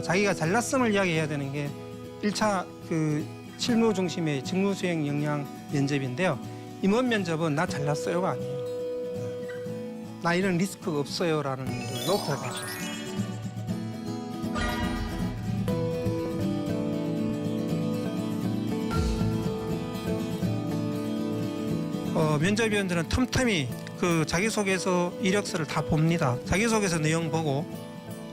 자기가 잘났음을 이야기해야 되는 게 1차 그 실무 중심의 직무 수행 역량 면접인데요. 임원 면접은 나 잘났어요가 아니에요. 나 이런 리스크가 없어요라는 걸 노트를 가져요. 면접위원들은 틈틈이 그 자기소개서 이력서를 다 봅니다. 자기소개서 내용 보고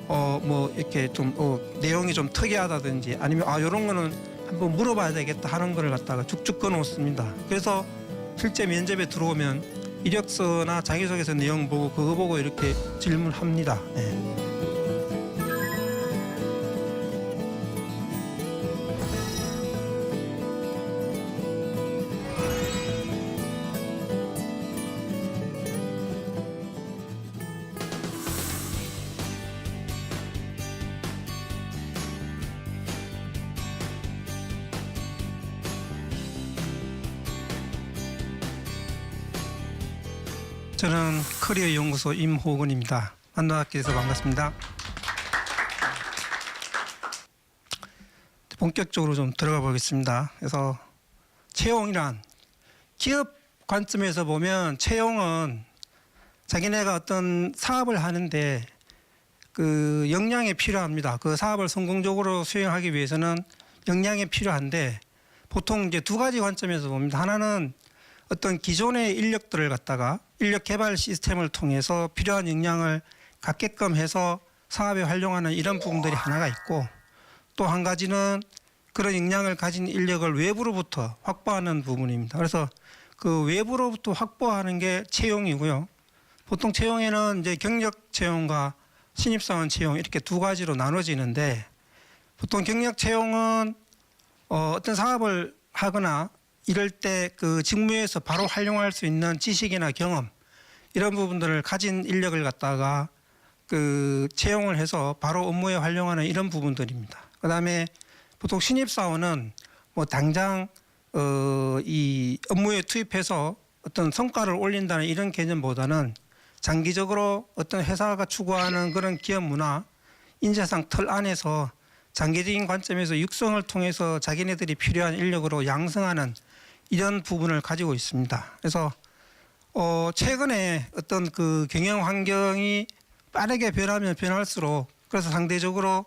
뭐 이렇게 좀 내용이 좀 특이하다든지 아니면 이런 거는 한번 물어봐야 되겠다 하는 거를 갖다가 쭉쭉 꺼놓습니다. 그래서 실제 면접에 들어오면 이력서나 자기소개서 내용 보고 그거 보고 이렇게 질문합니다. 네. 저는 커리어 연구소 임호근입니다. 만나뵙게 돼서 반갑습니다. 본격적으로 좀 들어가 보겠습니다. 그래서 채용이란 기업 관점에서 보면 채용은 자기네가 어떤 사업을 하는데 그 역량이 필요합니다. 그 사업을 성공적으로 수행하기 위해서는 역량이 필요한데 보통 이제 두 가지 관점에서 봅니다. 하나는 어떤 기존의 인력들을 갖다가 인력 개발 시스템을 통해서 필요한 역량을 갖게끔 해서 사업에 활용하는 이런 부분들이 하나가 있고 또 한 가지는 그런 역량을 가진 인력을 외부로부터 확보하는 부분입니다. 그래서 그 외부로부터 확보하는 게 채용이고요. 보통 채용에는 이제 경력 채용과 신입사원 채용 이렇게 두 가지로 나눠지는데 보통 경력 채용은 어떤 사업을 하거나 이럴 때 그 직무에서 바로 활용할 수 있는 지식이나 경험 이런 부분들을 가진 인력을 갖다가 그 채용을 해서 바로 업무에 활용하는 이런 부분들입니다. 그다음에 보통 신입사원은 뭐 당장 이 업무에 투입해서 어떤 성과를 올린다는 이런 개념보다는 장기적으로 어떤 회사가 추구하는 그런 기업 문화, 인재상 틀 안에서 장기적인 관점에서 육성을 통해서 자기네들이 필요한 인력으로 양성하는 이런 부분을 가지고 있습니다. 그래서 최근에 어떤 그 경영 환경이 빠르게 변하면 변할수록 그래서 상대적으로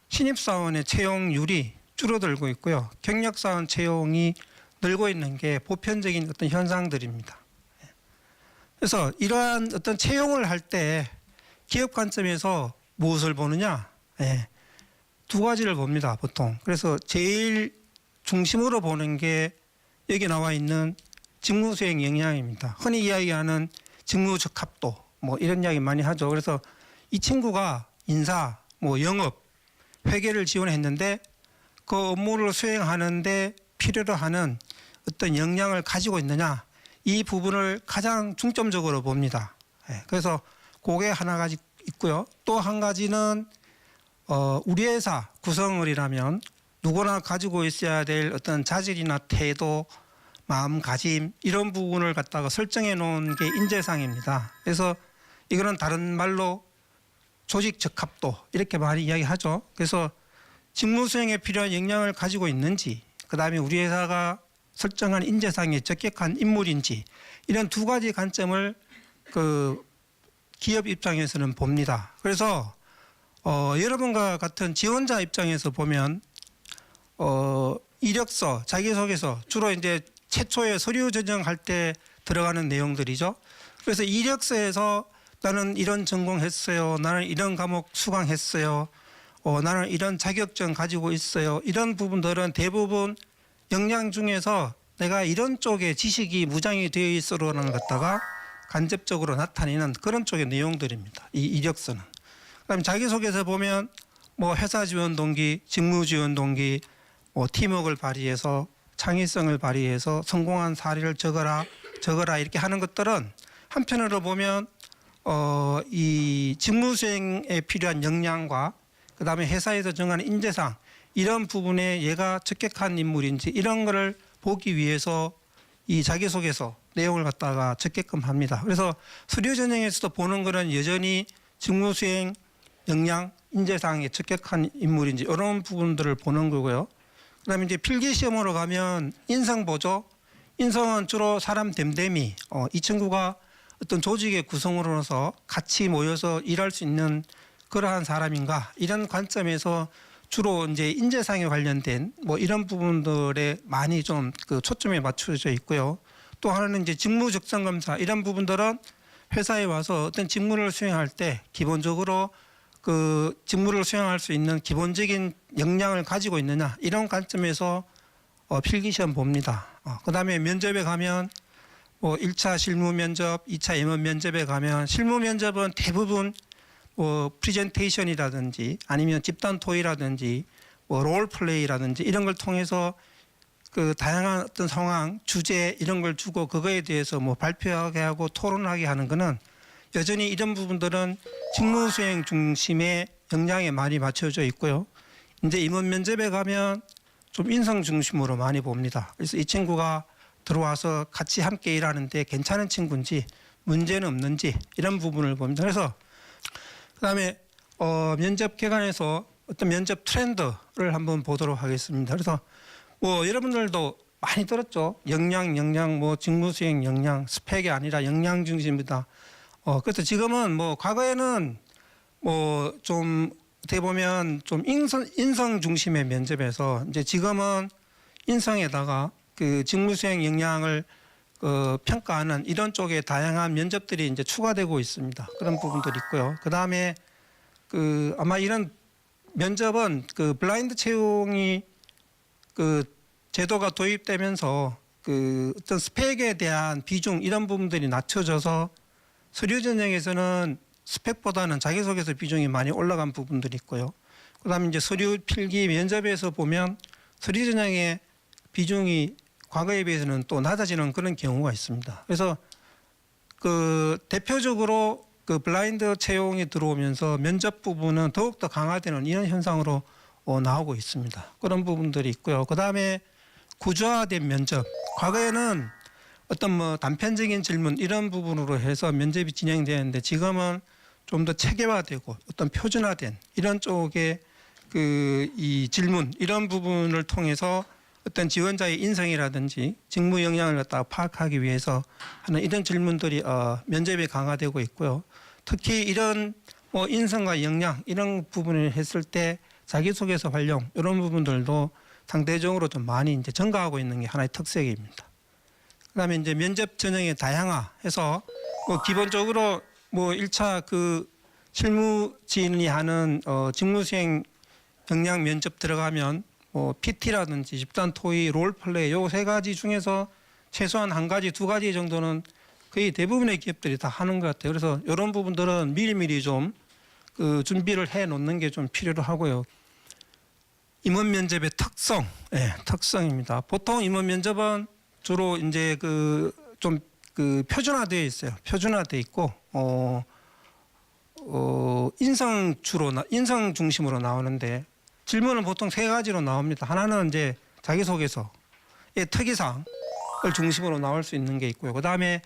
신입사원의 채용률이 줄어들고 있고요. 경력사원 채용이 늘고 있는 게 보편적인 어떤 현상들입니다. 그래서 이러한 어떤 채용을 할 때 기업 관점에서 무엇을 보느냐? 두 가지를 봅니다, 보통. 그래서 제일 중심으로 보는 게 여기 나와 있는 직무수행 역량입니다. 흔히 이야기하는 직무적합도 뭐 이런 이야기 많이 하죠. 그래서 이 친구가 인사, 뭐 영업, 회계를 지원했는데 그 업무를 수행하는데 필요로 하는 어떤 역량을 가지고 있느냐 이 부분을 가장 중점적으로 봅니다. 그래서 그게 하나 가지 있고요. 또 한 가지는 우리 회사 구성원이라면 누구나 가지고 있어야 될 어떤 자질이나 태도, 마음가짐 이런 부분을 갖다가 설정해 놓은 게 인재상입니다. 그래서 이거는 다른 말로 조직 적합도 이렇게 많이 이야기하죠. 그래서 직무 수행에 필요한 역량을 가지고 있는지 그다음에 우리 회사가 설정한 인재상에 적격한 인물인지 이런 두 가지 관점을 그 기업 입장에서는 봅니다. 그래서 여러분과 같은 지원자 입장에서 보면 이력서, 자기소개서 주로 이제 최초에 서류 전형할 때 들어가는 내용들이죠. 그래서 이력서에서 나는 이런 전공했어요. 나는 이런 과목 수강했어요. 나는 이런 자격증 가지고 있어요. 이런 부분들은 대부분 역량 중에서 내가 이런 쪽에 지식이 무장이 되어 있어라는 것 갖다가 간접적으로 나타내는 그런 쪽의 내용들입니다. 이 이력서는. 그다음에 자기소개서 보면 뭐 회사 지원 동기, 직무 지원 동기, 뭐 팀워크를 발휘해서 창의성을 발휘해서 성공한 사례를 적어라 이렇게 하는 것들은 한편으로 보면 이 직무 수행에 필요한 역량과 그다음에 회사에서 정하는 인재상 이런 부분에 얘가 적격한 인물인지 이런 거를 보기 위해서 이 자기소개서 내용을 갖다가 적게끔 합니다. 그래서 서류 전형에서도 보는 거는 여전히 직무 수행 역량 인재상에 적격한 인물인지 이런 부분들을 보는 거고요. 그다음에 이제 필기 시험으로 가면 인성 보죠. 인성은 주로 사람 됨됨이 이 친구가 어떤 조직의 구성으로서 같이 모여서 일할 수 있는 그러한 사람인가 이런 관점에서 주로 이제 인재상에 관련된 뭐 이런 부분들에 많이 좀 그 초점이 맞춰져 있고요. 또 하나는 이제 직무 적성 검사 이런 부분들은 회사에 와서 어떤 직무를 수행할 때 기본적으로 그 직무를 수행할 수 있는 기본적인 역량을 가지고 있느냐 이런 관점에서 필기 시험 봅니다. 그다음에 면접에 가면 뭐 1차 실무 면접, 2차 임원 면접에 가면 실무 면접은 대부분 뭐 프리젠테이션이라든지 아니면 집단 토의라든지 뭐 롤 플레이라든지 이런 걸 통해서 그 다양한 어떤 상황, 주제 이런 걸 주고 그거에 대해서 뭐 발표하게 하고 토론하게 하는 거는 여전히 이런 부분들은 직무 수행 중심의 역량에 많이 맞춰져 있고요. 이제 임원 면접에 가면 좀 인성 중심으로 많이 봅니다. 그래서 이 친구가 들어와서 같이 함께 일하는데 괜찮은 친구인지 문제는 없는지 이런 부분을 봅니다. 그래서 그다음에 면접 기관에서 어떤 면접 트렌드를 한번 보도록 하겠습니다. 그래서 뭐 여러분들도 많이 들었죠. 역량, 뭐 직무 수행 역량, 스펙이 아니라 역량 중심이다. 그래서 지금은 뭐 과거에는 뭐 좀 어떻게 보면 좀 인성 중심의 면접에서 이제 지금은 인성에다가 그 직무 수행 역량을 평가하는 이런 쪽의 다양한 면접들이 이제 추가되고 있습니다. 그런 부분들이 있고요. 그 다음에 그 아마 이런 면접은 그 블라인드 채용이 그 제도가 도입되면서 그 어떤 스펙에 대한 비중 이런 부분들이 낮춰져서 서류 전형에서는 스펙보다는 자기소개서 비중이 많이 올라간 부분들이 있고요. 그다음에 이제 서류 필기 면접에서 보면 서류 전형의 비중이 과거에 비해서는 또 낮아지는 그런 경우가 있습니다. 그래서 그 대표적으로 그 블라인드 채용이 들어오면서 면접 부분은 더욱더 강화되는 이런 현상으로 나오고 있습니다. 그런 부분들이 있고요. 그다음에 구조화된 면접. 과거에는 어떤 뭐 단편적인 질문 이런 부분으로 해서 면접이 진행되는데 지금은 좀 더 체계화되고 어떤 표준화된 이런 쪽의 그 이 질문 이런 부분을 통해서 어떤 지원자의 인성이라든지 직무 역량을 갖다가 파악하기 위해서 하는 이런 질문들이 면접에 강화되고 있고요. 특히 이런 뭐 인성과 역량 이런 부분을 했을 때 자기소개서 활용 이런 부분들도 상대적으로 좀 많이 이제 증가하고 있는 게 하나의 특색입니다. 그다음에 이제 면접 전형의 다양화해서 뭐 기본적으로 뭐 1차 그 실무진이 하는 직무수행 역량 면접 들어가면 뭐 PT라든지 집단 토의, 롤플레이 요 세 가지 중에서 최소한 한 가지, 두 가지 정도는 거의 대부분의 기업들이 다 하는 것 같아요. 그래서 이런 부분들은 미리미리 좀 그 준비를 해 놓는 게 좀 필요로 하고요. 임원 면접의 특성, 특성입니다. 보통 임원 면접은 주로 이제 그 좀 그 표준화되어 있어요. 표준화되어 있고 인성 중심으로 나오는데 질문은 보통 세 가지로 나옵니다. 하나는 이제 자기소개서의 특이사항을 중심으로 나올 수 있는 게 있고요. 그 다음에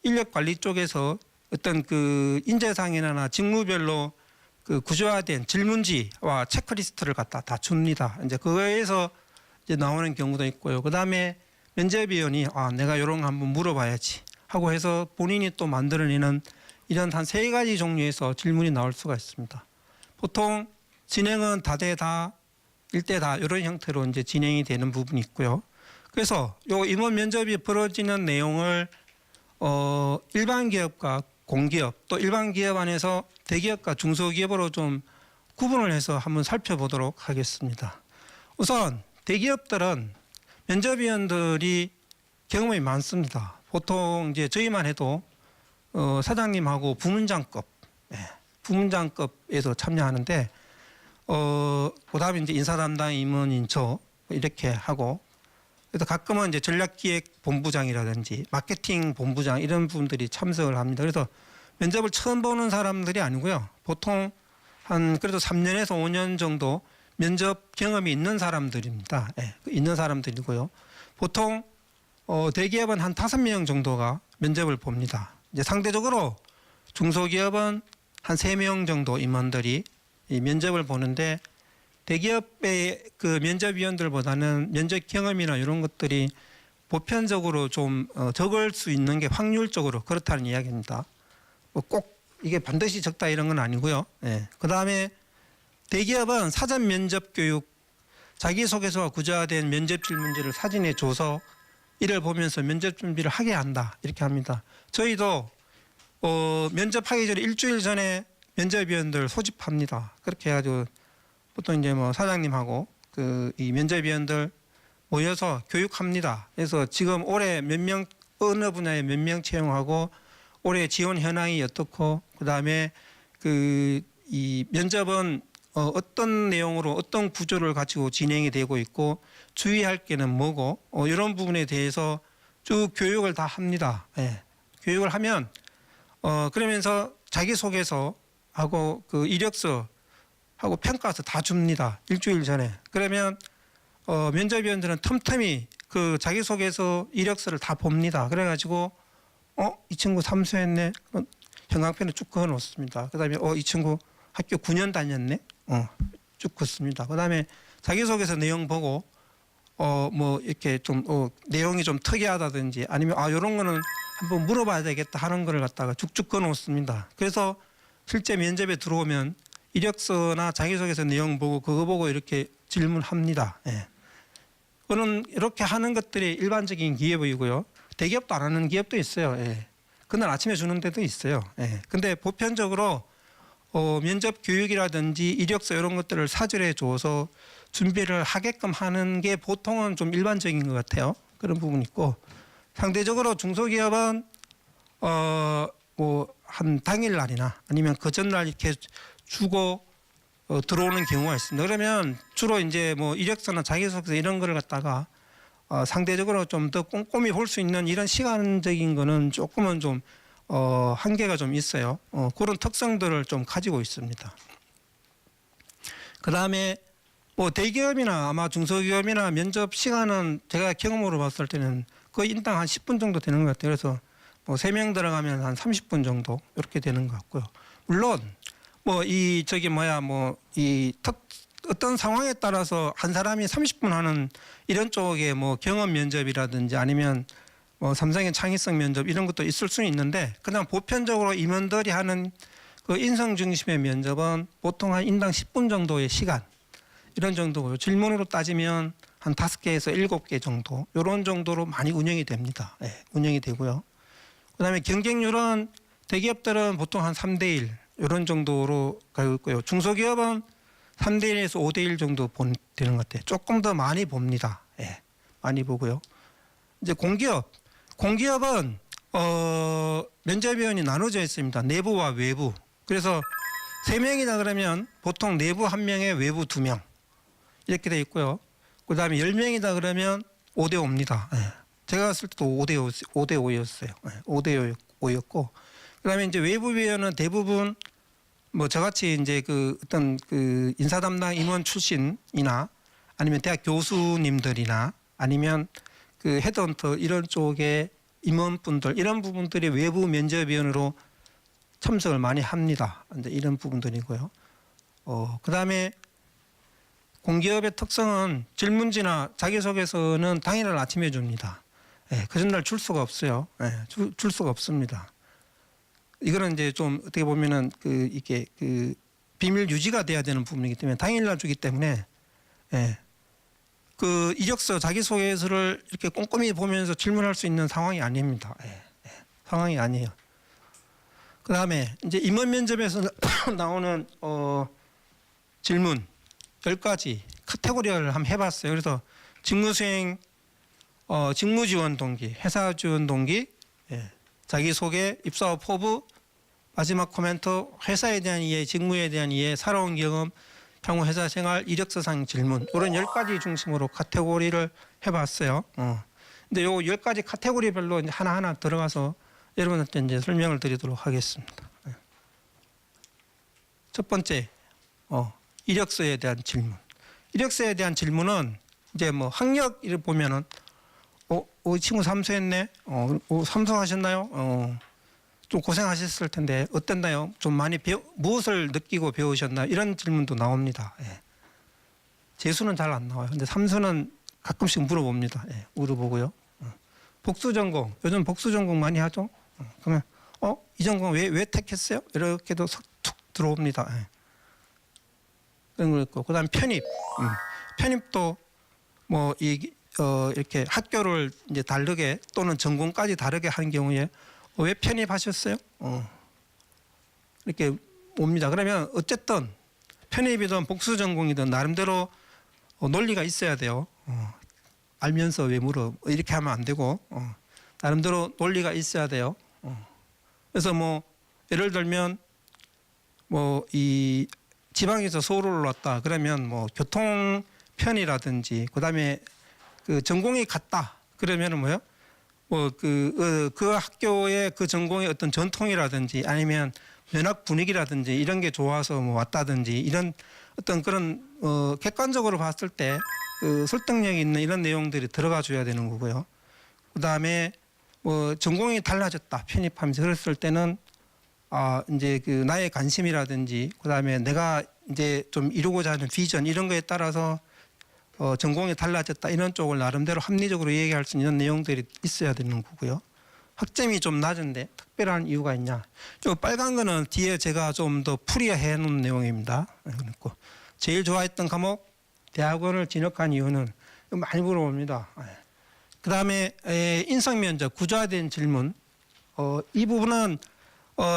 인력 관리 쪽에서 어떤 그 인재상이나 직무별로 그 구조화된 질문지와 체크리스트를 갖다 다 줍니다. 이제 그거에서 이제 나오는 경우도 있고요. 그 다음에 면접위원이 내가 이런 거 한번 물어봐야지 하고 해서 본인이 또 만들어내는 이런 한 세 가지 종류에서 질문이 나올 수가 있습니다. 보통 진행은 다대다, 일대다 이런 형태로 이제 진행이 되는 부분이 있고요. 그래서 요 임원 면접이 벌어지는 내용을 일반 기업과 공기업 또 일반 기업 안에서 대기업과 중소기업으로 좀 구분을 해서 한번 살펴보도록 하겠습니다. 우선 대기업들은 면접위원들이 경험이 많습니다. 보통 이제 저희만 해도 사장님하고 부문장급에서 참여하는데 그다음에 이제 인사 담당 임원인 저 이렇게 하고 그래서 가끔은 이제 전략기획본부장이라든지 마케팅 본부장 이런 분들이 참석을 합니다. 그래서 면접을 처음 보는 사람들이 아니고요. 보통 한 그래도 3년에서 5년 정도 면접 경험이 있는 사람들입니다. 있는 사람들이고요. 보통 대기업은 한 5명 정도가 면접을 봅니다. 이제 상대적으로 중소기업은 한 3명 정도 임원들이 이 면접을 보는데 대기업의 그 면접위원들보다는 면접 경험이나 이런 것들이 보편적으로 좀 적을 수 있는 게 확률적으로 그렇다는 이야기입니다. 꼭 이게 반드시 적다 이런 건 아니고요. 예. 그다음에 대기업은 사전 면접 교육, 자기소개서와 구조화된 면접 질문지를 사진에 줘서 이를 보면서 면접 준비를 하게 한다 이렇게 합니다. 저희도 면접하기 전에 일주일 전에 면접위원들 소집합니다. 그렇게 해가지고 보통 이제 뭐 사장님하고 그 이 면접위원들 모여서 교육합니다. 그래서 지금 올해 몇 명 어느 분야에 몇 명 채용하고 올해 지원 현황이 어떻고 그다음에 그 이 면접은 어떤 내용으로 어떤 구조를 가지고 진행이 되고 있고 주의할 게는 뭐고 이런 부분에 대해서 쭉 교육을 다 합니다. 예. 교육을 하면 그러면서 자기소개서하고 그 이력서 하고 평가서 다 줍니다. 일주일 전에. 그러면 면접위원들은 틈틈이 그 자기소개서 이력서를 다 봅니다. 그래가지고 이 친구 삼수했네. 형광펜을 쭉 그어놓습니다. 그다음에 이 친구 학교 9년 다녔네. 쭉 긋습니다. 그다음에 자기소개서 내용 보고 뭐 이렇게 좀 내용이 좀 특이하다든지 아니면 이런 거는 한번 물어봐야 되겠다 하는 거를 갖다가 쭉쭉 그어놓습니다. 그래서 실제 면접에 들어오면 이력서나 자기소개서 내용 보고 그거 보고 이렇게 질문합니다. 예. 그는 이렇게 하는 것들이 일반적인 기업이고요. 대기업도 안 하는 기업도 있어요. 예. 그날 아침에 주는 데도 있어요. 예. 근데 보편적으로 면접 교육이라든지 이력서 이런 것들을 사전에 줘서 준비를 하게끔 하는 게 보통은 좀 일반적인 것 같아요. 그런 부분이 있고 상대적으로 중소기업은 뭐 한 당일날이나 아니면 그 전날 이렇게 주고 들어오는 경우가 있습니다. 그러면 주로 이제 뭐 이력서나 자기소개서 이런 거를 갖다가 상대적으로 좀 더 꼼꼼히 볼 수 있는 이런 시간적인 거는 조금은 좀 한계가 좀 있어요. 그런 특성들을 좀 가지고 있습니다. 그 다음에 뭐 대기업이나 아마 중소기업이나 면접 시간은 제가 경험으로 봤을 때는 거의 인당 한 10분 정도 되는 것 같아요. 그래서 뭐 3명 들어가면 한 30분 정도 이렇게 되는 것 같고요. 물론 뭐 이 어떤 상황에 따라서 한 사람이 30분 하는 이런 쪽에 뭐 경험 면접이라든지 아니면 뭐 삼성의 창의성 면접 이런 것도 있을 수는 있는데 그냥 보편적으로 임원들이 하는 그 인성 중심의 면접은 보통 한 인당 10분 정도의 시간 이런 정도고요. 질문으로 따지면 한 5개에서 7개 정도 이런 정도로 많이 운영이 됩니다. 네, 운영이 되고요. 그다음에 경쟁률은 대기업들은 보통 한 3대1 이런 정도로 가고 있고요. 중소기업은 3대1에서 5대1 정도 되는 것 같아요. 조금 더 많이 봅니다. 예, 많이 보고요. 이제 공기업은 면접위원이 나눠져 있습니다. 내부와 외부. 그래서 3명이다 그러면 보통 내부 1명에 외부 2명 이렇게 돼 있고요. 그다음에 10명이다 그러면 5대5입니다. 예. 제가 갔을 때도 5대5였어요. 예, 5대5였고 그다음에 이제 외부위원은 대부분 뭐 저같이 이제 그 어떤 그 인사 담당 임원 출신이나 아니면 대학 교수님들이나 아니면 그 헤드헌터 이런 쪽의 임원분들 이런 부분들이 외부 면접위원으로 참석을 많이 합니다. 이제 이런 부분들이고요. 그다음에 공기업의 특성은 질문지나 자기소개서는 당일날 아침에 줍니다. 예, 그 전날 줄 수가 없어요. 예, 줄 수가 없습니다. 이거는 이제 좀 어떻게 보면은 이게 비밀 유지가 돼야 되는 부분이기 때문에 당일날 주기 때문에 예, 그 이력서 자기소개서를 이렇게 꼼꼼히 보면서 질문할 수 있는 상황이 아닙니다. 예, 상황이 아니에요. 그 다음에 이제 임원 면접에서 나오는 질문 10가지 카테고리를 한번 해봤어요. 그래서 직무수행, 직무지원 동기, 회사 지원 동기, 예, 자기소개, 입사후 포부, 마지막 코멘트, 회사에 대한 이해, 직무에 대한 이해, 살아온 경험, 향후 회사 생활, 이력서상 질문 이런 10가지 중심으로 카테고리를 해봤어요. 근데 요 10가지 카테고리별로 이제 하나하나 들어가서 여러분한테 이제 설명을 드리도록 하겠습니다. 첫 번째, 이력서에 대한 질문. 이력서에 대한 질문은 이제 뭐 학력을 보면은 이 친구 삼수했네. 삼수하셨나요? 좀 고생하셨을 텐데 어땠나요? 좀 많이 무엇을 느끼고 배우셨나요? 이런 질문도 나옵니다. 예. 재수는 잘 안 나와요. 근데 삼수는 가끔씩 물어봅니다. 예. 물어보고요. 복수 전공, 요즘 복수 전공 많이 하죠? 그러면 이 전공 왜 택했어요? 이렇게도 툭 들어옵니다. 예. 그런 거 있고, 그다음 편입, 편입도 뭐 이렇게 학교를 이제 다르게 또는 전공까지 다르게 하는 경우에 왜 편입하셨어요? 이렇게 옵니다. 그러면 어쨌든 편입이든 복수 전공이든 나름대로 논리가 있어야 돼요. 알면서 왜 물어? 이렇게 하면 안 되고 나름대로 논리가 있어야 돼요. 그래서 뭐 예를 들면 뭐 이 지방에서 서울을 왔다 그러면 뭐 교통 편이라든지 그다음에 그 전공이 같다 그러면은 뭐요? 뭐 그 학교의 그 전공의 어떤 전통이라든지 아니면 면학 분위기라든지 이런 게 좋아서 뭐 왔다든지 이런 어떤 그런 객관적으로 봤을 때 그 설득력이 있는 이런 내용들이 들어가 줘야 되는 거고요. 그다음에 뭐 전공이 달라졌다 편입하면서 그랬을 때는 이제 그 나의 관심이라든지 그다음에 내가 이제 좀 이루고자 하는 비전 이런 거에 따라서 전공이 달라졌다 이런 쪽을 나름대로 합리적으로 얘기할 수 있는 내용들이 있어야 되는 거고요. 학점이 좀 낮은데 특별한 이유가 있냐? 저 빨간 거는 뒤에 제가 좀 더 풀이해 놓은 내용입니다. 그리고 제일 좋아했던 과목 대학원을 진학한 이유는 많이 물어봅니다. 그다음에 인성 면접 구조화된 질문 이 부분은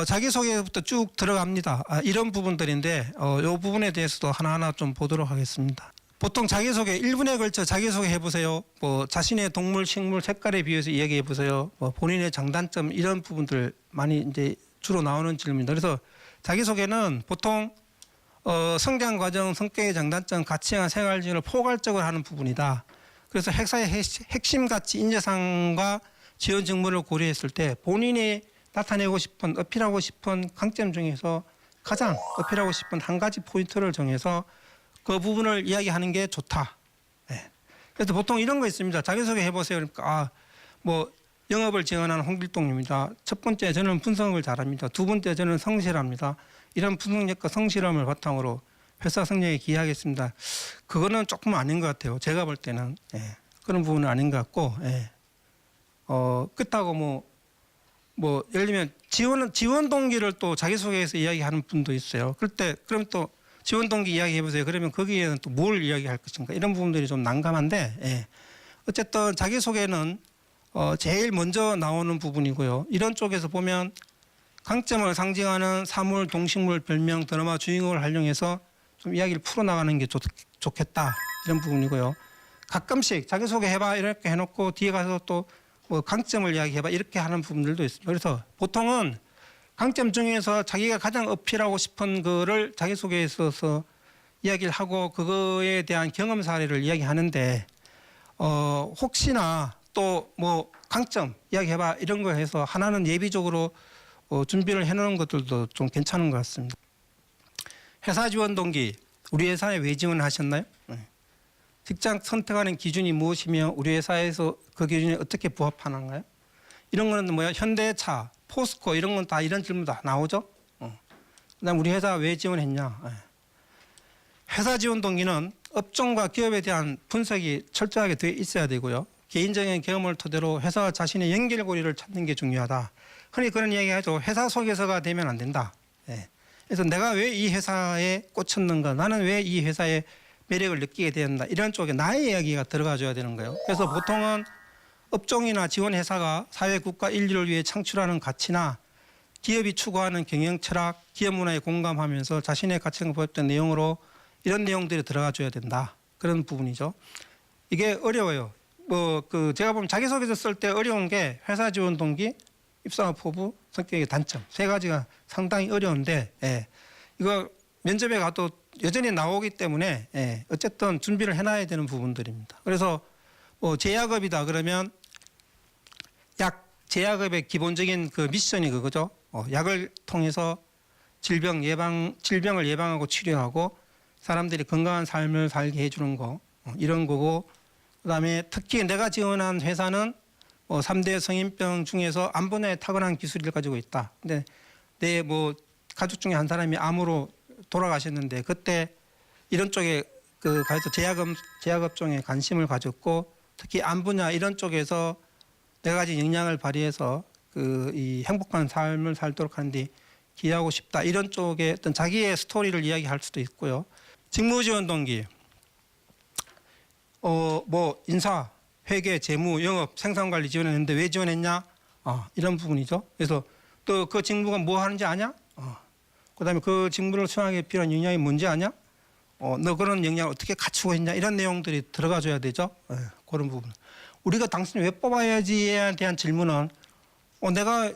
자기소개부터 쭉 들어갑니다. 이런 부분들인데 이 부분에 대해서도 하나하나 좀 보도록 하겠습니다. 보통 자기소개 1분에 걸쳐 자기소개 해보세요. 뭐 자신의 동물, 식물, 색깔에 비해서 이야기해 보세요. 뭐 본인의 장단점 이런 부분들 많이 이제 주로 나오는 질문입니다. 그래서 자기소개는 보통 성장 과정, 성격의 장단점, 가치관, 생활진을 포괄적으로 하는 부분이다. 그래서 회사의 핵심 가치, 인재상과 지원 직무를 고려했을 때 본인이 나타내고 싶은, 어필하고 싶은 강점 중에서 가장 어필하고 싶은 한 가지 포인트를 정해서 그 부분을 이야기하는 게 좋다. 네. 그래서 보통 이런 거 있습니다. 자기소개 해보세요. 그러니까 뭐 영업을 지원하는 홍길동입니다. 첫 번째 저는 분석을 잘합니다. 두 번째 저는 성실합니다. 이런 분석력과 성실함을 바탕으로 회사 성장에 기여하겠습니다. 그거는 조금 아닌 것 같아요. 제가 볼 때는 그런 부분은 아닌 것 같고 끝하고 뭐 예를 들면 지원 동기를 또 자기소개에서 이야기하는 분도 있어요. 그럼 또 지원 동기 이야기해 보세요. 그러면 거기에는 또 뭘 이야기할 것인가 이런 부분들이 좀 난감한데 어쨌든 자기소개는 제일 먼저 나오는 부분이고요. 이런 쪽에서 보면 강점을 상징하는 사물, 동식물, 별명, 드라마 주인공을 활용해서 좀 이야기를 풀어나가는 게 좋겠다 이런 부분이고요. 가끔씩 자기소개 해봐 이렇게 해놓고 뒤에 가서 또 뭐 강점을 이야기해봐 이렇게 하는 부분들도 있습니다. 그래서 보통은 강점 중에서 자기가 가장 어필하고 싶은 거를 자기소개에 있어서 이야기를 하고 그거에 대한 경험 사례를 이야기하는데 혹시나 또 뭐 강점 이야기해봐 이런 거 해서 하나는 예비적으로 준비를 해놓은 것들도 좀 괜찮은 것 같습니다. 회사 지원 동기 우리 회사에 왜 지원하셨나요? 직장 선택하는 기준이 무엇이며 우리 회사에서 그 기준에 어떻게 부합하는가요? 이런 거는 뭐야? 현대차, 포스코 이런 건 다 이런 질문 다 나오죠. 그다음 우리 회사 왜 지원했냐? 회사 지원 동기는 업종과 기업에 대한 분석이 철저하게 되어 있어야 되고요. 개인적인 경험을 토대로 회사와 자신의 연결고리를 찾는 게 중요하다. 흔히 그런 이야기하죠. 회사 소개서가 되면 안 된다. 그래서 내가 왜 이 회사에 꽂혔는가? 나는 왜 이 회사에 매력을 느끼게 되었나? 이런 쪽에 나의 이야기가 들어가줘야 되는 거예요. 그래서 보통은 업종이나 지원 회사가 사회, 국가, 인류를 위해 창출하는 가치나 기업이 추구하는 경영 철학, 기업 문화에 공감하면서 자신의 가치가 보였던 내용으로 이런 내용들이 들어가줘야 된다. 그런 부분이죠. 이게 어려워요. 제가 보면 자기소개서 쓸 때 어려운 게 회사 지원 동기, 입사업 포부, 성격의 단점 세 가지가 상당히 어려운데 이거 면접에 가도 여전히 나오기 때문에 어쨌든 준비를 해놔야 되는 부분들입니다. 그래서 제약업이다 그러면 제약업의 기본적인 그 미션이 그거죠. 약을 통해서 질병을 예방하고 치료하고 사람들이 건강한 삶을 살게 해주는 거 이런 거고 그다음에 특히 내가 지원한 회사는 3대 성인병 중에서 암 분야에 탁월한 기술을 가지고 있다. 근데 내 뭐 가족 중에 한 사람이 암으로 돌아가셨는데 그때 이런 쪽에 가서 제약업종에 관심을 가졌고 특히 암 분야 이런 쪽에서 내가 가진 역량을 발휘해서 이 행복한 삶을 살도록 하는데 기여하고 싶다. 이런 쪽에 어떤 자기의 스토리를 이야기할 수도 있고요. 직무지원 동기, 뭐 인사, 회계, 재무, 영업, 생산관리 지원했는데 왜 지원했냐? 이런 부분이죠. 그래서 또 그 직무가 뭐 하는지 아냐? 그다음에 그 직무를 수행하기 필요한 역량이 뭔지 아냐? 너 그런 역량을 어떻게 갖추고 있냐? 이런 내용들이 들어가줘야 되죠. 그런 부분. 우리가 당신을 왜 뽑아야지에 대한 질문은 내가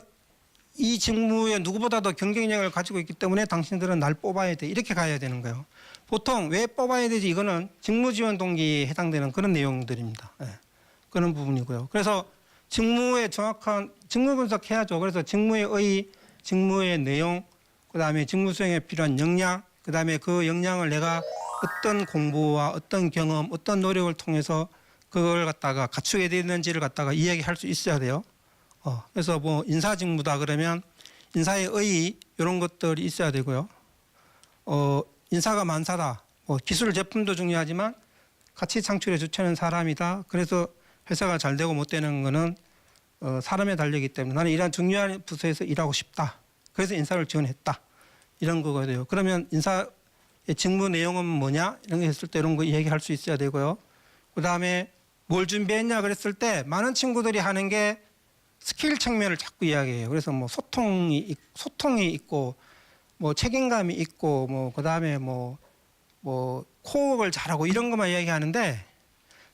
이 직무에 누구보다도 경쟁력을 가지고 있기 때문에 당신들은 날 뽑아야 돼. 이렇게 가야 되는 거예요. 보통 왜 뽑아야 되지? 이거는 직무지원 동기에 해당되는 그런 내용들입니다. 그런 부분이고요. 그래서 직무에 정확한 직무 분석해야죠. 그래서 직무의 의의, 직무의 내용, 그다음에 직무 수행에 필요한 역량, 그다음에 그 역량을 내가 어떤 공부와 어떤 경험, 어떤 노력을 통해서 그걸 갖다가 갖추게 되는지를 갖다가 이야기할 수 있어야 돼요. 그래서 뭐 인사 직무다 그러면 인사의 의의 이런 것들이 있어야 되고요. 인사가 만사다. 기술 제품도 중요하지만 가치 창출에 주체하는 사람이다. 그래서 회사가 잘 되고 못 되는 거는 사람에 달리기 때문에 나는 이런 중요한 부서에서 일하고 싶다. 그래서 인사를 지원했다. 이런 거가 돼요. 그러면 인사의 직무 내용은 뭐냐? 이런 거 했을 때 이런 거 얘기할 수 있어야 되고요. 그다음에 뭘 준비했냐 그랬을 때 많은 친구들이 하는 게 스킬 측면을 자꾸 이야기해요. 그래서 뭐 소통이 있고 뭐 책임감이 있고 뭐 그다음에 뭐 코어를 잘하고 이런 것만 이야기하는데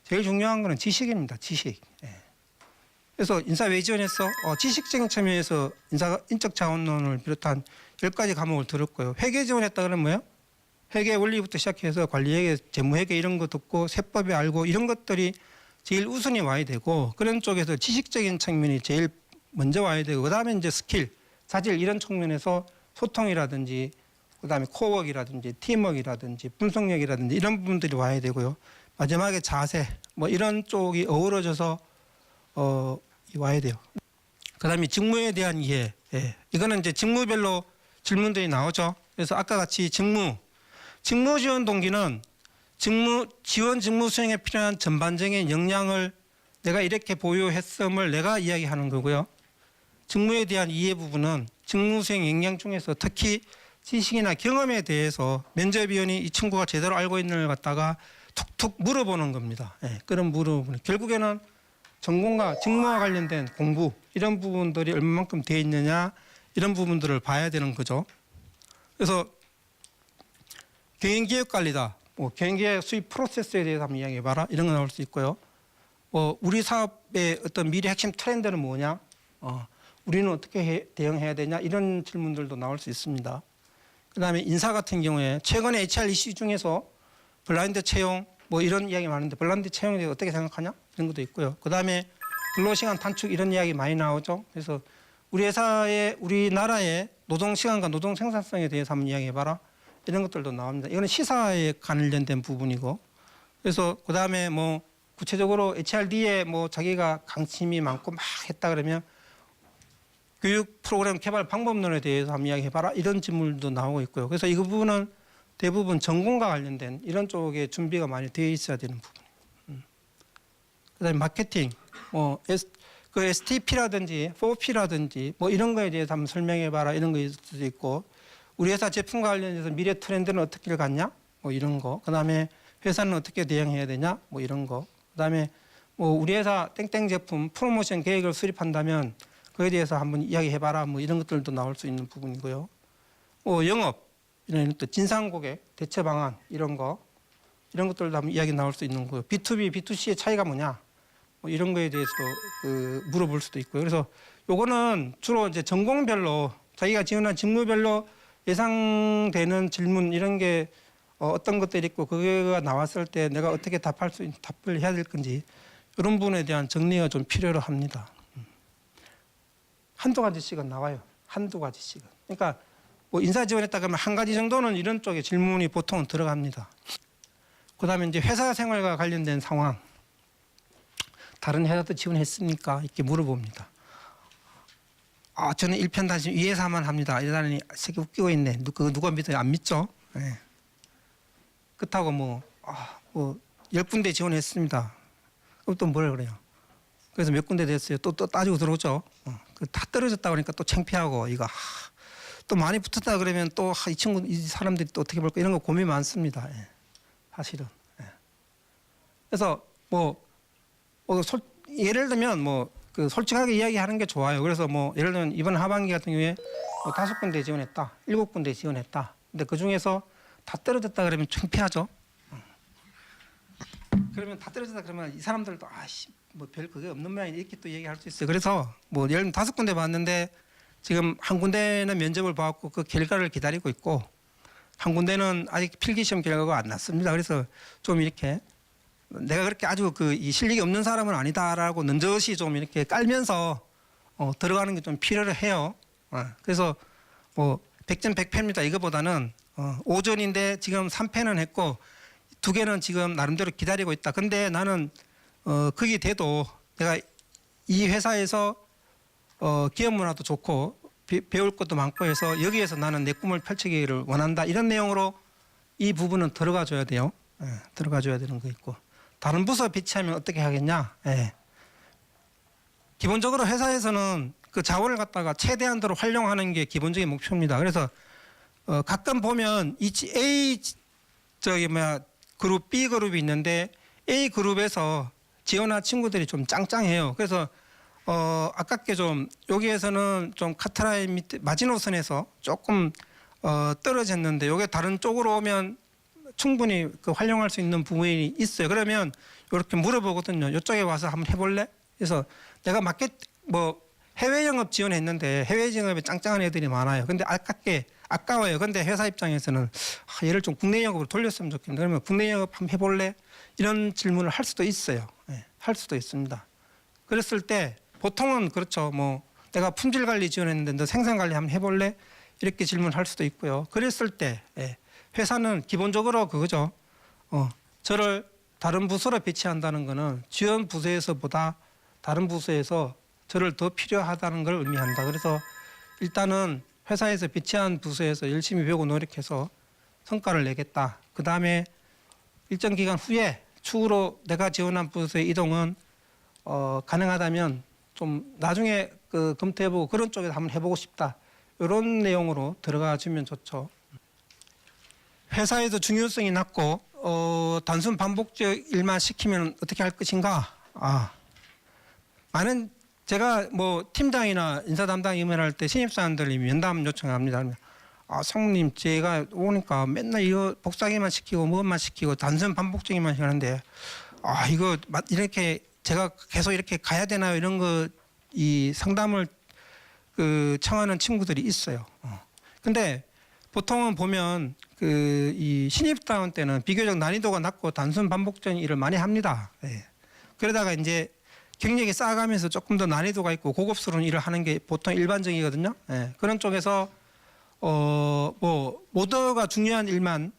제일 중요한 거는 지식입니다. 지식. 그래서 인사 왜 지원했어? 지식적인 측면에서 인적 자원론을 비롯한 10가지 과목을 들었고요. 회계 지원했다 그러면 뭐예요? 회계 원리부터 시작해서 관리회계, 재무회계 이런 거 듣고 세법에 알고 이런 것들이 제일 우선이 와야 되고 그런 쪽에서 지식적인 측면이 제일 먼저 와야 되고 그다음에 이제 스킬, 자질 이런 측면에서 소통이라든지 그다음에 코어워크이라든지 팀워크이라든지 분석력이라든지 이런 부분들이 와야 되고요. 마지막에 자세 뭐 이런 쪽이 어우러져서 와야 돼요. 그다음에 직무에 대한 이해. 이거는 이제 직무별로 질문들이 나오죠. 그래서 아까 같이 직무 지원 동기는 직무 수행에 필요한 전반적인 역량을 내가 이렇게 보유했음을 내가 이야기하는 거고요. 직무에 대한 이해 부분은 직무 수행 역량 중에서 특히 지식이나 경험에 대해서 면접위원이 이 친구가 제대로 알고 있는을 갖다가 툭툭 물어보는 겁니다. 그런 물어보는 결국에는 전공과 직무와 관련된 공부 이런 부분들이 얼마만큼 돼 있느냐 이런 부분들을 봐야 되는 거죠. 그래서 개인기획관리다. 개인기획 수입 프로세스에 대해서 한번 이야기해봐라. 이런 거 나올 수 있고요. 우리 사업의 어떤 미래 핵심 트렌드는 뭐냐? 우리는 어떻게 대응해야 되냐? 이런 질문들도 나올 수 있습니다. 그다음에 인사 같은 경우에 최근에 HR 이슈 중에서 블라인드 채용 뭐 이런 이야기 많은데 블라인드 채용에 대해서 어떻게 생각하냐? 이런 것도 있고요. 그다음에 근로시간 단축 이런 이야기 많이 나오죠. 그래서 우리나라의 노동시간과 노동 생산성에 대해서 한번 이야기해봐라. 이런 것들도 나옵니다. 이거는 시사에 관련된 부분이고. 그래서 그다음에 뭐 구체적으로 HRD에 뭐 자기가 관심이 많고 막 했다 그러면 교육 프로그램 개발 방법론에 대해서 한번 이야기해봐라. 이런 질문도 나오고 있고요. 그래서 이 부분은 대부분 전공과 관련된 이런 쪽에 준비가 많이 되어 있어야 되는 부분이에요. 그다음에 마케팅, 그 STP라든지 4P라든지 뭐 이런 거에 대해서 한번 설명해봐라. 이런 거 있을 수도 있고 우리 회사 제품과 관련해서 미래 트렌드는 어떻게 갔냐? 뭐 이런 거. 그다음에 회사는 어떻게 대응해야 되냐? 뭐 이런 거. 그다음에 뭐 우리 회사 땡땡 제품 프로모션 계획을 수립한다면 그에 대해서 한번 이야기해봐라. 뭐 이런 것들도 나올 수 있는 부분이고요. 영업 이런 또 진상 고객 대처 방안 이런 것들도 한번 이야기 나올 수 있는 거고요. B2B, B2C의 차이가 뭐냐? 뭐 이런 거에 대해서도 물어볼 수도 있고요. 그래서 요거는 주로 이제 전공별로 자기가 지원한 직무별로 예상되는 질문 이런 게 어떤 것들이 있고 그게가 나왔을 때 내가 어떻게 답을 해야 될 건지 이런 부분에 대한 정리가 좀 필요로 합니다. 한두 가지씩은 나와요. 한두 가지씩은. 그러니까 뭐 인사 지원했다 그러면 한 가지 정도는 이런 쪽에 질문이 보통은 들어갑니다. 그다음에 이제 회사 생활과 관련된 상황. 다른 회사도 지원했습니까? 이렇게 물어봅니다. 저는 일편단심 위에서만 합니다. 이러다니 새끼 웃기고 있네. 누가 믿어요? 안 믿죠? 네. 그렇다고 뭐 10군데 지원했습니다. 그럼 또 뭐라 그래요? 그래서 몇 군데 됐어요. 또 따지고 들어오죠. 다 떨어졌다 그러니까 또 창피하고 이거 또 많이 붙었다 그러면 또 이 사람들이 또 어떻게 볼까 이런 거 고민 많습니다. 예. 사실은. 예. 그래서 예를 들면 솔직하게 이야기하는 게 좋아요. 그래서 예를 들면 이번 하반기 같은 경우에 5군데 지원했다, 7군데 지원했다. 근데 그 중에서 다 떨어졌다 그러면 창피하죠. 그러면 다 떨어졌다 그러면 이 사람들도 별 그게 없는 모양이 이렇게 또 얘기할 수 있어요. 그래서 예를 들면 5군데 봤는데 지금 한 군데는 면접을 봐갖고 그 결과를 기다리고 있고 한 군데는 아직 필기시험 결과가 안 났습니다. 그래서 좀 이렇게 내가 그렇게 아주 이 실력이 없는 사람은 아니다라고 넌저시 좀 이렇게 깔면서 들어가는 게 좀 필요를 해요. 그래서 100점 100패입니다. 이거보다는 5전인데 지금 3패는 했고 2개는 지금 나름대로 기다리고 있다. 근데 나는 그게 돼도 내가 이 회사에서 기업 문화도 좋고 배울 것도 많고 해서 여기에서 나는 내 꿈을 펼치기를 원한다. 이런 내용으로 이 부분은 들어가 줘야 돼요. 들어가 줘야 되는 거 있고. 다른 부서 배치하면 어떻게 하겠냐? 기본적으로 회사에서는 그 자원을 갖다가 최대한도로 활용하는 게 기본적인 목표입니다. 그래서 가끔 보면 그룹 B 그룹이 있는데 A 그룹에서 지원한 친구들이 좀 짱짱해요. 그래서 아깝게 좀 여기에서는 좀 카트라인 밑에 마지노선에서 조금 떨어졌는데 여기 다른 쪽으로 오면 충분히 활용할 수 있는 부분이 있어요. 그러면 이렇게 물어보거든요. 이쪽에 와서 한번 해볼래? 그래서 내가 해외 영업 지원했는데 해외 영업에 짱짱한 애들이 많아요. 근데 아까워요. 근데 회사 입장에서는 얘를 좀 국내 영업으로 돌렸으면 좋겠는데 그러면 국내 영업 한번 해볼래? 이런 질문을 할 수도 있어요. 할 수도 있습니다. 그랬을 때 보통은 그렇죠. 내가 품질 관리 지원했는데 너 생산 관리 한번 해볼래? 이렇게 질문할 수도 있고요. 그랬을 때 회사는 기본적으로 그거죠. 저를 다른 부서로 배치한다는 거는 지원 부서에서보다 다른 부서에서 저를 더 필요하다는 걸 의미한다. 그래서 일단은 회사에서 배치한 부서에서 열심히 배우고 노력해서 성과를 내겠다. 그 다음에 일정 기간 후에 추후로 내가 지원한 부서의 이동은 가능하다면 좀 나중에 검토해보고 그런 쪽에서 한번 해보고 싶다. 이런 내용으로 들어가 주면 좋죠. 회사에서 중요성이 낮고 단순 반복적 일만 시키면 어떻게 할 것인가? 많은 제가 팀장이나 인사 담당 임원할 때 신입사원들이 면담 요청합니다. 성님 제가 오니까 맨날 이거 복사기만 시키고 무엇만 시키고 단순 반복적인만 하는데 이거 이렇게 제가 계속 이렇게 가야 되나요? 이런 이 상담을 청하는 친구들이 있어요. 근데 보통은 보면 이 신입사원 때는 비교적 난이도가 낮고 단순 반복적인 일을 많이 합니다. 그러다가 이제 경력이 쌓아가면서 조금 더 난이도가 있고 고급스러운 일을 하는 게 보통 일반적이거든요. 그런 쪽에서 모두가 중요한 일만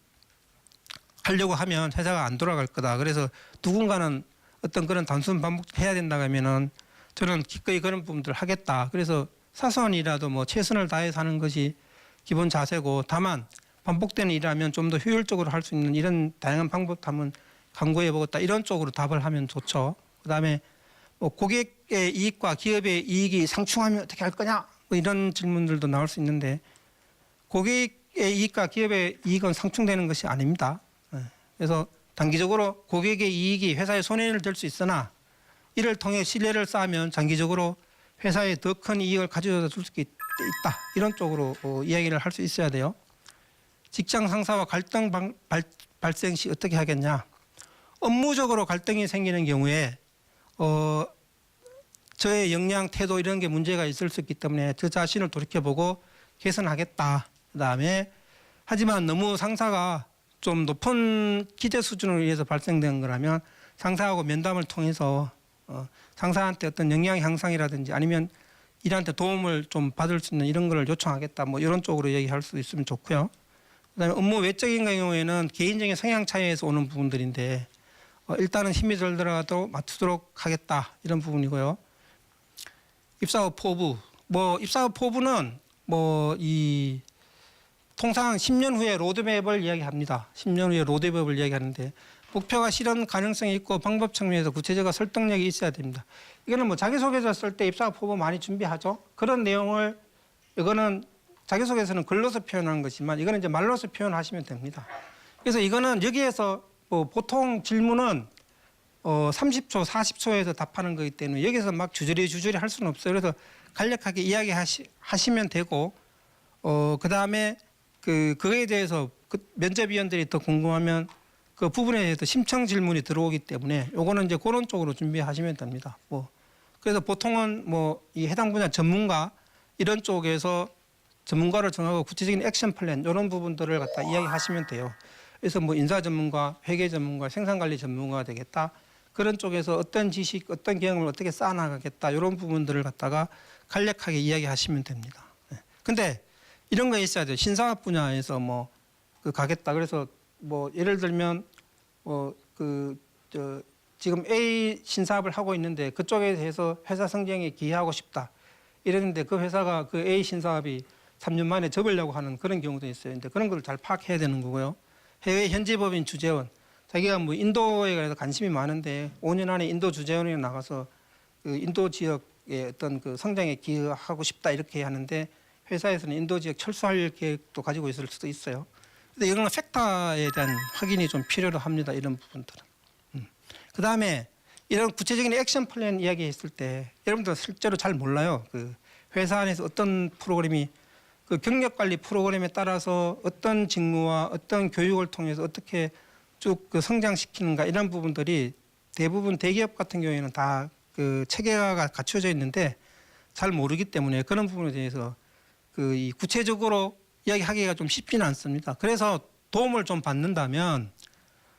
하려고 하면 회사가 안 돌아갈 거다. 그래서 누군가는 어떤 그런 단순 반복해야 된다고 하면은 저는 기꺼이 그런 부분들을 하겠다. 그래서 사소한 일이라도 최선을 다해서 하는 것이 기본 자세고 다만 반복되는 일이라면 좀 더 효율적으로 할 수 있는 이런 다양한 방법 한번 강구해 보겠다. 이런 쪽으로 답을 하면 좋죠. 그다음에 고객의 이익과 기업의 이익이 상충하면 어떻게 할 거냐? 이런 질문들도 나올 수 있는데 고객의 이익과 기업의 이익은 상충되는 것이 아닙니다. 그래서 단기적으로 고객의 이익이 회사에 손해를 될 수 있으나 이를 통해 신뢰를 쌓으면 장기적으로 회사에 더 큰 이익을 가져다 줄 수 있다. 이런 쪽으로 이야기를 할 수 있어야 돼요. 직장 상사와 갈등 발생 시 어떻게 하겠냐? 업무적으로 갈등이 생기는 경우에 저의 역량, 태도 이런 게 문제가 있을 수 있기 때문에 저 자신을 돌이켜보고 개선하겠다. 그다음에 하지만 너무 상사가 좀 높은 기대 수준을 위해서 발생된 거라면 상사하고 면담을 통해서 상사한테 어떤 역량 향상이라든지 아니면 일한테 도움을 좀 받을 수 있는 이런 걸 요청하겠다. 이런 쪽으로 얘기할 수 있으면 좋고요. 그다음에 업무 외적인 경우에는 개인적인 성향 차이에서 오는 부분들인데 일단은 힘이 덜 들어가도 맞추도록 하겠다 이런 부분이고요. 입사 후 포부 입사 후 포부는 이 통상 10년 후에 로드맵을 이야기합니다. 10년 후에 로드맵을 이야기하는데 목표가 실현 가능성이 있고 방법 측면에서 구체적인 설득력이 있어야 됩니다. 이거는 자기소개서 쓸 때 입사 후 포부 많이 준비하죠. 그런 내용을 이거는 자기소개서는 글로서 표현하는 것이지만 이거는 이제 말로서 표현하시면 됩니다. 그래서 이거는 여기에서 보통 질문은 30초, 40초에서 답하는 거기 때문에 여기서 막 주저리 할 수는 없어요. 그래서 간략하게 이야기하시면 되고 그다음에 그거에 대해서 면접위원들이 더 궁금하면 그 부분에 대해서 심층 질문이 들어오기 때문에 요거는 이제 그런 쪽으로 준비하시면 됩니다. 그래서 보통은 이 해당 분야 전문가 이런 쪽에서 전문가를 정하고 구체적인 액션 플랜 이런 부분들을 갖다 이야기하시면 돼요. 그래서 인사 전문가, 회계 전문가, 생산관리 전문가가 되겠다. 그런 쪽에서 어떤 지식, 어떤 경험을 어떻게 쌓아나가겠다. 이런 부분들을 갖다가 간략하게 이야기하시면 됩니다. 근데 이런 거 있어야 돼요. 신사업 분야에서 가겠다. 그래서 예를 들면 지금 A 신사업을 하고 있는데 그쪽에 대해서 회사 성장에 기여하고 싶다. 이랬는데 그 회사가 그 A 신사업이 3년 만에 접으려고 하는 그런 경우도 있어요. 근데 그런 걸 잘 파악해야 되는 거고요. 해외 현지 법인 주재원, 자기가 인도에 대해서 관심이 많은데 5년 안에 인도 주재원에 나가서 그 인도 지역의 어떤 그 성장에 기여하고 싶다 이렇게 하는데 회사에서는 인도 지역 철수할 계획도 가지고 있을 수도 있어요. 근데 이런 팩터에 대한 확인이 좀 필요로 합니다. 이런 부분들은. 그 다음에 이런 구체적인 액션 플랜 이야기했을 때 여러분들 실제로 잘 몰라요. 그 회사 안에서 어떤 프로그램이 그 경력 관리 프로그램에 따라서 어떤 직무와 어떤 교육을 통해서 어떻게 쭉 그 성장시키는가 이런 부분들이 대부분 대기업 같은 경우에는 다 그 체계가 갖춰져 있는데 잘 모르기 때문에 그런 부분에 대해서 이 구체적으로 이야기하기가 좀 쉽지는 않습니다. 그래서 도움을 좀 받는다면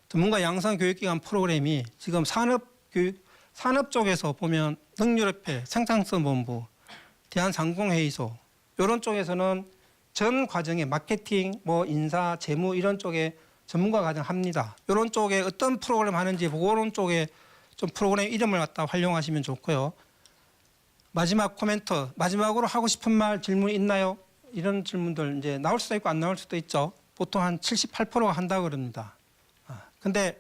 전문가 양성 교육기관 프로그램이 지금 산업 쪽에서 보면 능률협회, 생산성본부, 대한상공회의소 이런 쪽에서는 전 과정에 마케팅, 인사, 재무 이런 쪽에 전문가 과정 합니다. 이런 쪽에 어떤 프로그램 하는지 그런 쪽에 좀 프로그램 이름을 갖다 활용하시면 좋고요. 마지막 코멘트, 마지막으로 하고 싶은 말 질문 있나요? 이런 질문들 이제 나올 수도 있고 안 나올 수도 있죠. 보통 한 78%가 한다고 그럽니다. 근데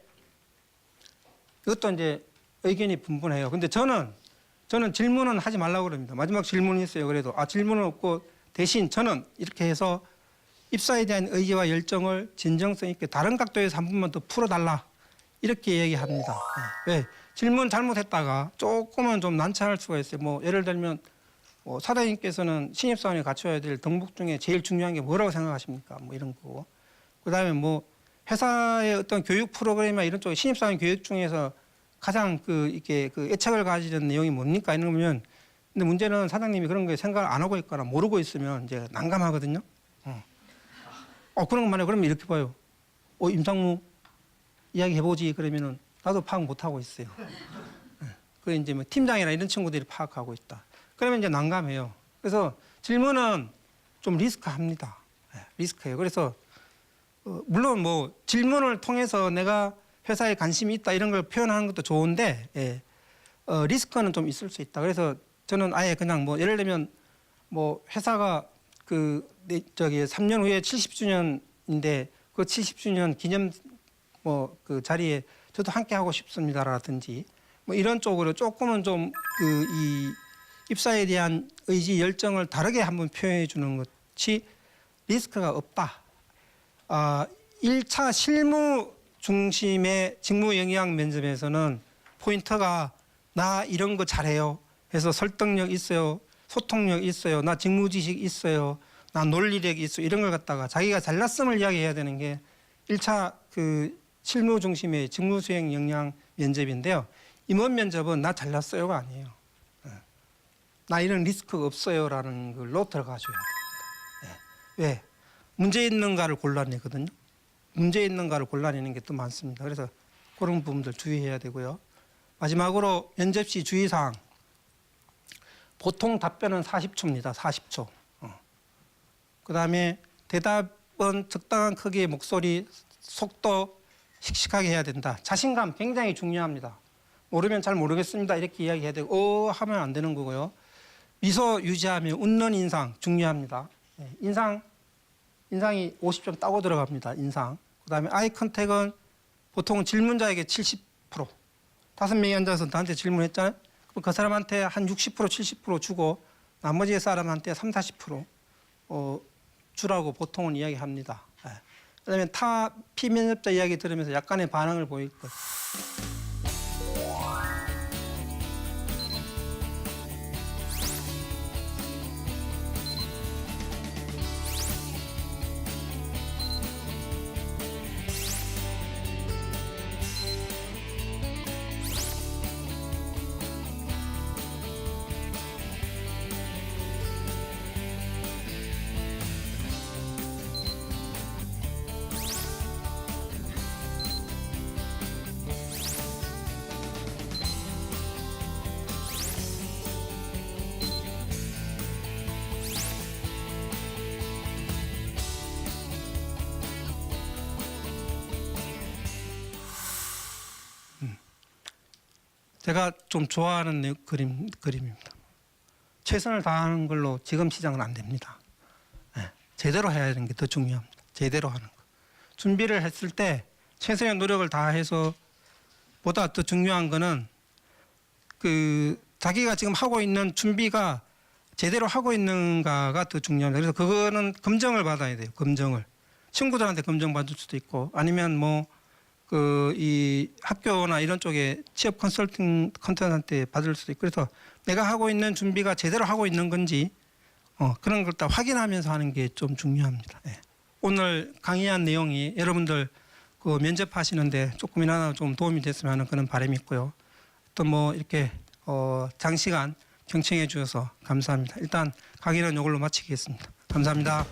이것도 이제 의견이 분분해요. 근데 저는 질문은 하지 말라고 그럽니다. 마지막 질문이 있어요. 그래도 질문은 없고 대신 저는 이렇게 해서 입사에 대한 의지와 열정을 진정성 있게 다른 각도에서 한 번만 더 풀어달라 이렇게 얘기합니다. 왜? 질문 잘못했다가 조금은 좀 난처할 수가 있어요. 예를 들면 사장님께서는 신입사원이 갖춰야 될 덕목 중에 제일 중요한 게 뭐라고 생각하십니까? 이런 거고. 그다음에 회사의 어떤 교육 프로그램이나 이런 쪽에 신입사원 교육 중에서 가장 이렇게 애착을 가지는 내용이 뭡니까? 이런 거면 근데 문제는 사장님이 그런 거 생각을 안 하고 있거나 모르고 있으면 이제 난감하거든요. 그런 것만 해. 그러면 이렇게 봐요. 임상무 이야기 해보지. 그러면은 나도 파악 못 하고 있어요. 그 이제 팀장이나 이런 친구들이 파악하고 있다. 그러면 이제 난감해요. 그래서 질문은 좀 리스크합니다. 리스크예요. 그래서 물론 질문을 통해서 내가 회사에 관심이 있다 이런 걸 표현하는 것도 좋은데 리스크는 좀 있을 수 있다. 그래서 저는 아예 그냥 예를 들면 회사가 3년 후에 70주년인데 그 70주년 기념 그 자리에 저도 함께 하고 싶습니다라든지 이런 쪽으로 조금은 좀 이 입사에 대한 의지 열정을 다르게 한번 표현해 주는 것이 리스크가 없다. 1차 실무 중심의 직무 영역 면접에서는 포인트가 나 이런 거 잘해요. 해서 설득력 있어요. 소통력 있어요. 나 직무 지식 있어요. 나 논리력 있어요. 이런 걸 갖다가 자기가 잘났음을 이야기해야 되는 게 1차 실무 중심의 직무 수행 역량 면접인데요. 임원 면접은 나 잘났어요가 아니에요. 나 이런 리스크 없어요라는 걸로 들어가줘야 됩니다. 왜? 문제 있는가를 골라내거든요. 문제 있는가를 골라내는 게 또 많습니다. 그래서 그런 부분들 주의해야 되고요. 마지막으로 면접 시 주의사항. 보통 답변은 40초입니다. 40초. 그다음에 대답은 적당한 크기의 목소리, 속도, 씩씩하게 해야 된다. 자신감 굉장히 중요합니다. 모르면 잘 모르겠습니다. 이렇게 이야기해야 되고 하면 안 되는 거고요. 미소 유지하며 웃는 인상 중요합니다. 인상이 50점 따고 들어갑니다. 인상. 그다음에 아이 컨택은 보통 질문자에게 70%. 5명이 앉아서 나한테 질문했잖아요. 그럼 그 사람한테 한 60%, 70% 주고 나머지 사람한테 30, 40% 주라고 보통은 이야기합니다. 그다음에 타 피면접자 이야기 들으면서 약간의 반응을 보일 것. 제가 좀 좋아하는 그림입니다. 최선을 다하는 걸로 지금 시작은 안 됩니다. 제대로 해야 하는 게 더 중요합니다. 제대로 하는 거. 준비를 했을 때 최선의 노력을 다해서 보다 더 중요한 거는 자기가 지금 하고 있는 준비가 제대로 하고 있는가가 더 중요합니다. 그래서 그거는 검증을 받아야 돼요. 검증을. 친구들한테 검증 받을 수도 있고 아니면 이 학교나 이런 쪽에 취업 컨설턴트한테 받을 수도 있고 그래서 내가 하고 있는 준비가 제대로 하고 있는 건지 그런 걸 다 확인하면서 하는 게 좀 중요합니다. 오늘 강의한 내용이 여러분들 면접하시는데 조금이나마 좀 도움이 됐으면 하는 그런 바람이 있고요. 또 이렇게 장시간 경청해 주셔서 감사합니다. 일단 강의는 이걸로 마치겠습니다. 감사합니다.